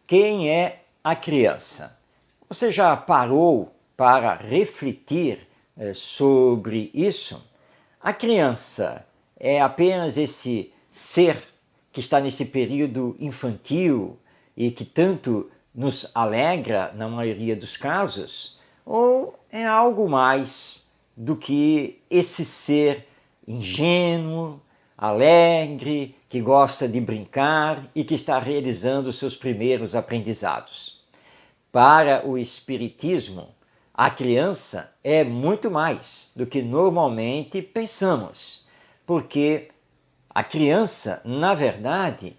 Quem é a criança? Você já parou para refletir sobre isso? A criança é apenas esse ser que está nesse período infantil e que tanto nos alegra na maioria dos casos? Ou é algo mais do que esse ser ingênuo, alegre, que gosta de brincar e que está realizando seus primeiros aprendizados? Para o Espiritismo, a criança é muito mais do que normalmente pensamos, porque a criança, na verdade,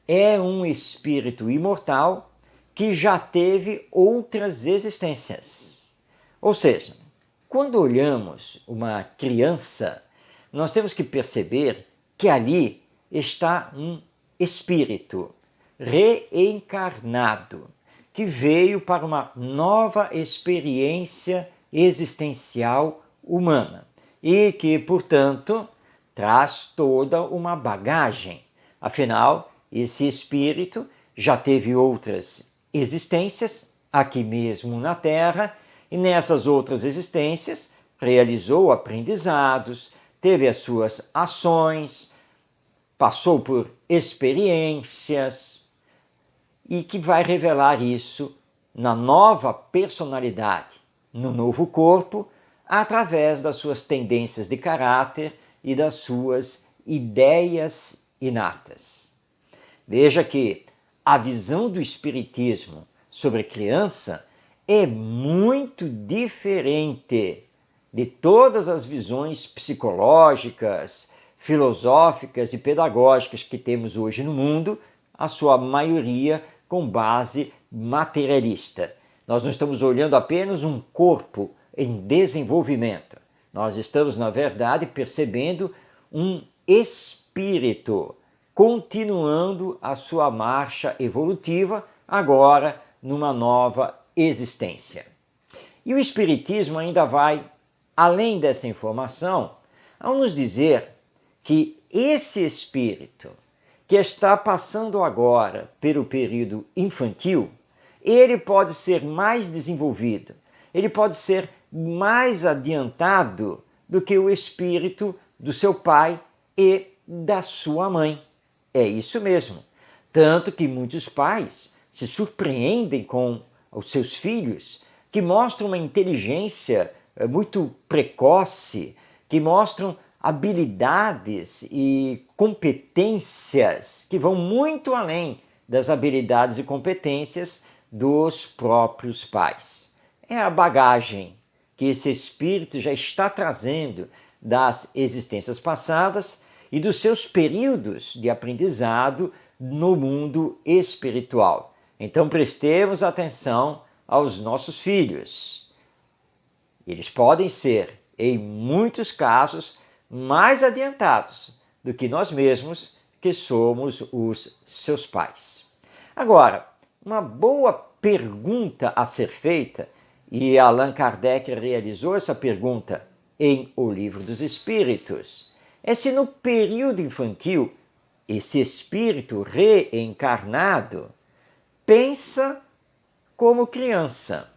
é um espírito imortal que já teve outras existências. Ou seja, quando olhamos uma criança, nós temos que perceber que ali está um espírito reencarnado que veio para uma nova experiência existencial humana e que, portanto, traz toda uma bagagem. Afinal, esse espírito já teve outras existências aqui mesmo na Terra e nessas outras existências realizou aprendizados, teve as suas ações, passou por experiências e que vai revelar isso na nova personalidade, no novo corpo, através das suas tendências de caráter e das suas ideias inatas. Veja que a visão do Espiritismo sobre criança é muito diferente de todas as visões psicológicas, filosóficas e pedagógicas que temos hoje no mundo, a sua maioria com base materialista. Nós não estamos olhando apenas um corpo em desenvolvimento. Nós estamos, na verdade, percebendo um espírito continuando a sua marcha evolutiva, agora numa nova existência. E o Espiritismo ainda vai além dessa informação ao nos dizer que esse espírito que está passando agora pelo período infantil, ele pode ser mais desenvolvido, ele pode ser mais adiantado do que o espírito do seu pai e da sua mãe. É isso mesmo. Tanto que muitos pais se surpreendem com os seus filhos, que mostram uma inteligência muito precoce, que mostram habilidades e competências que vão muito além das habilidades e competências dos próprios pais. É a bagagem que esse espírito já está trazendo das existências passadas e dos seus períodos de aprendizado no mundo espiritual. Então prestemos atenção aos nossos filhos. Eles podem ser, em muitos casos, mais adiantados do que nós mesmos, que somos os seus pais. Agora, uma boa pergunta a ser feita, e Allan Kardec realizou essa pergunta em O Livro dos Espíritos, é se no período infantil esse espírito reencarnado pensa como criança.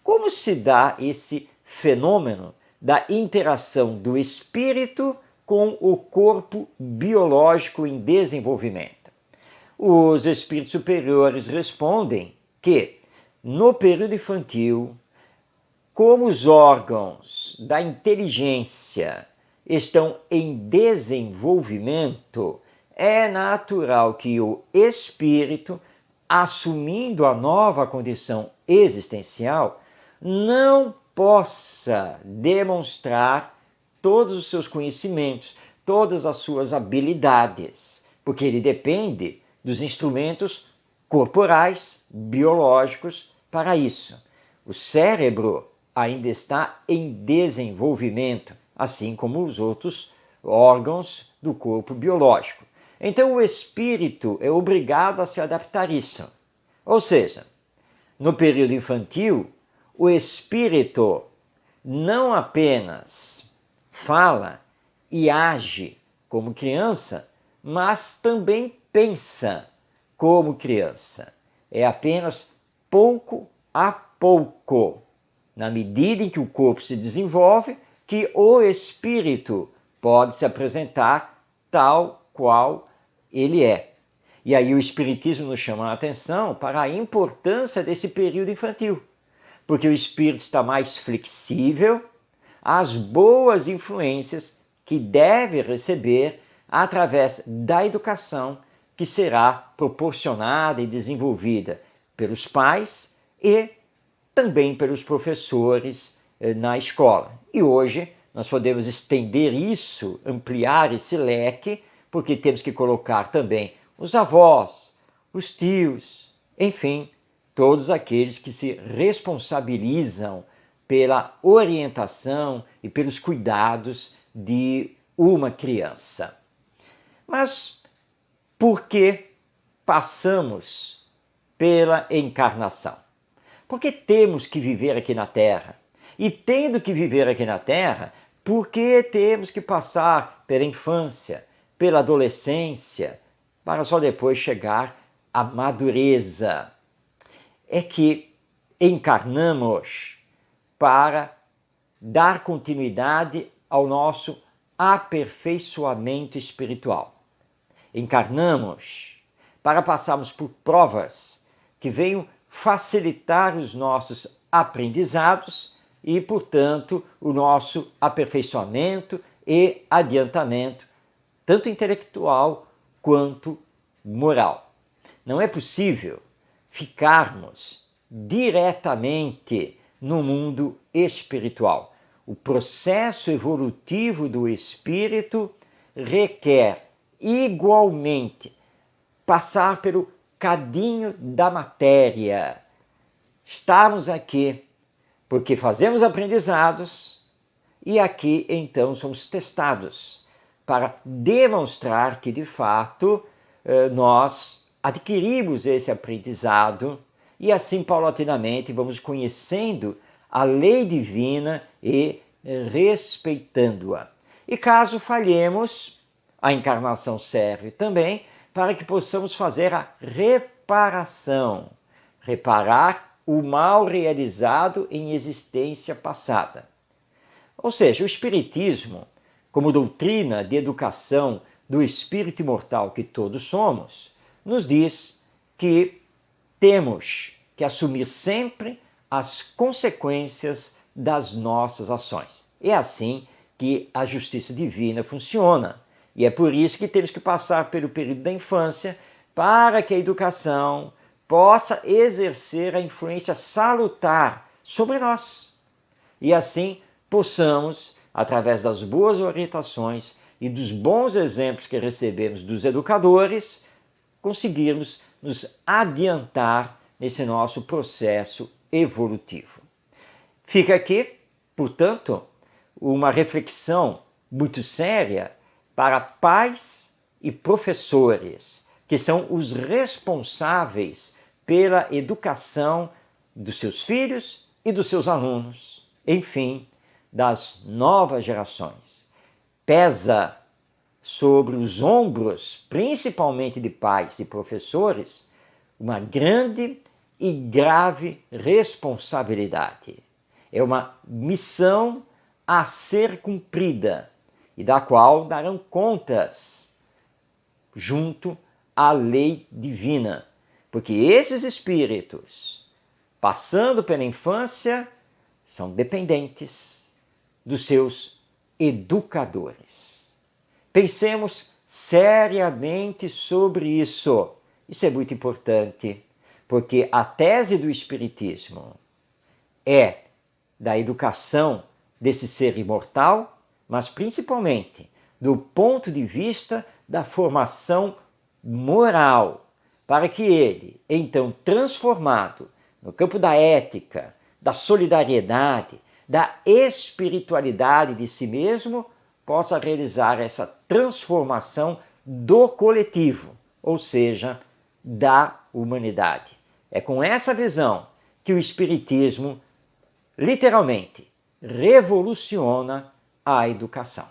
Como se dá esse fenômeno da interação do espírito com o corpo biológico em desenvolvimento? Os espíritos superiores respondem que, no período infantil, como os órgãos da inteligência estão em desenvolvimento, é natural que o espírito, assumindo a nova condição existencial, não possa demonstrar todos os seus conhecimentos, todas as suas habilidades, porque ele depende dos instrumentos corporais, biológicos para isso. O cérebro ainda está em desenvolvimento, assim como os outros órgãos do corpo biológico. Então o espírito é obrigado a se adaptar a isso. Ou seja, no período infantil, o espírito não apenas fala e age como criança, mas também pensa como criança. é apenas pouco a pouco, na medida em que o corpo se desenvolve, que o espírito pode se apresentar tal qual ele é. E aí o Espiritismo nos chama a atenção para a importância desse período infantil, porque o espírito está mais flexível às boas influências que deve receber através da educação que será proporcionada e desenvolvida pelos pais e também pelos professores na escola. E hoje nós podemos estender isso, ampliar esse leque, porque temos que colocar também os avós, os tios, enfim, todos aqueles que se responsabilizam pela orientação e pelos cuidados de uma criança. Mas por que passamos pela encarnação? Porque temos que viver aqui na Terra. E tendo que viver aqui na Terra, por que temos que passar pela infância, pela adolescência, para só depois chegar à madureza? É que encarnamos para dar continuidade ao nosso aperfeiçoamento espiritual. Encarnamos para passarmos por provas que venham facilitar os nossos aprendizados e, portanto, o nosso aperfeiçoamento e adiantamento, tanto intelectual quanto moral. Não é possível ficarmos diretamente no mundo espiritual. O processo evolutivo do espírito requer igualmente passar pelo cadinho da matéria. Estamos aqui porque fazemos aprendizados e aqui então somos testados para demonstrar que de fato nós adquirimos esse aprendizado e assim paulatinamente vamos conhecendo a lei divina e respeitando-a. E caso falhemos, a encarnação serve também para que possamos fazer a reparação, reparar o mal realizado em existência passada. Ou seja, o Espiritismo, como doutrina de educação do espírito imortal que todos somos, nos diz que temos que assumir sempre as consequências das nossas ações. É assim que a justiça divina funciona. E é por isso que temos que passar pelo período da infância para que a educação possa exercer a influência salutar sobre nós. E assim possamos, através das boas orientações e dos bons exemplos que recebemos dos educadores, conseguirmos nos adiantar nesse nosso processo evolutivo. Fica aqui, portanto, uma reflexão muito séria para pais e professores, que são os responsáveis pela educação dos seus filhos e dos seus alunos, enfim, das novas gerações. Pesa sobre os ombros, principalmente de pais e professores, uma grande e grave responsabilidade. É uma missão a ser cumprida e da qual darão contas junto à lei divina. Porque esses espíritos, passando pela infância, são dependentes dos seus educadores. Pensemos seriamente sobre isso. Isso é muito importante, porque a tese do Espiritismo é da educação desse ser imortal, mas principalmente do ponto de vista da formação moral, para que ele, então transformado no campo da ética, da solidariedade, da espiritualidade de si mesmo, possa realizar essa transformação do coletivo, ou seja, da humanidade. É com essa visão que o Espiritismo, literalmente, revoluciona a educação.